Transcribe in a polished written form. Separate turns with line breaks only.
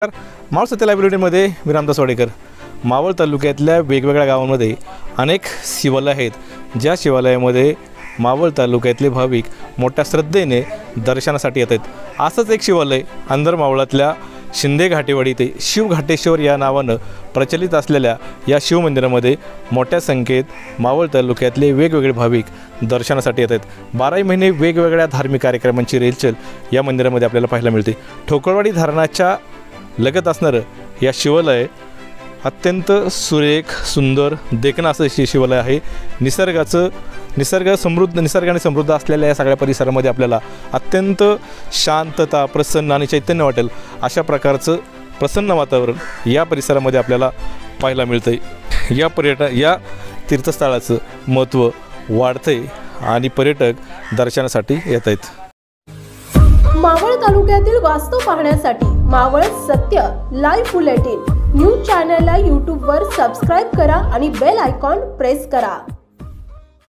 मावळ सत्य लायब्ररीमध्ये मी रामदास वाडेकर। मावळ तालुक्यातल्या वेगवेगळ्या गावांमध्ये अनेक शिवालय आहेत, ज्या शिवालयामध्ये मावळ तालुक्यातले भाविक मोठ्या श्रद्धेने दर्शनासाठी येतात। असंच एक शिवालय अंदर मावळातल्या शिंदे घाटेवाडी ते शिवघाटेश्वर या नावानं प्रचलित असलेल्या या शिवमंदिरामध्ये मोठ्या संख्येत मावळ तालुक्यातले वेगवेगळे भाविक दर्शनासाठी येतात। 12 महिने वेगवेगळ्या धार्मिक कार्यक्रमांची रेलचल या मंदिरामध्ये आपल्याला पाहायला मिळते। ठोकळवाडी धरणाच्या लगत असणारं या शिवालय अत्यंत सुरेख सुंदर देखणं असं शिवालय आहे। निसर्गाने समृद्ध असलेल्या या सगळ्या परिसरामध्ये आपल्याला अत्यंत शांतता, प्रसन्न आणि चैतन्य वाटेल अशा प्रकारचं प्रसन्न वातावरण या परिसरामध्ये आपल्याला पाहायला मिळतं। या तीर्थस्थळाचं महत्त्व वाढतंय आणि पर्यटक दर्शनासाठी येत आहेत।
मावळ तालुक्यातील वास्तव पाहण्यासाठी मावळ सत्य लाईव्ह बुलेटिन न्यूज चॅनलला YouTube वर सबस्क्राइब करा आणि बेल आयकॉन प्रेस करा।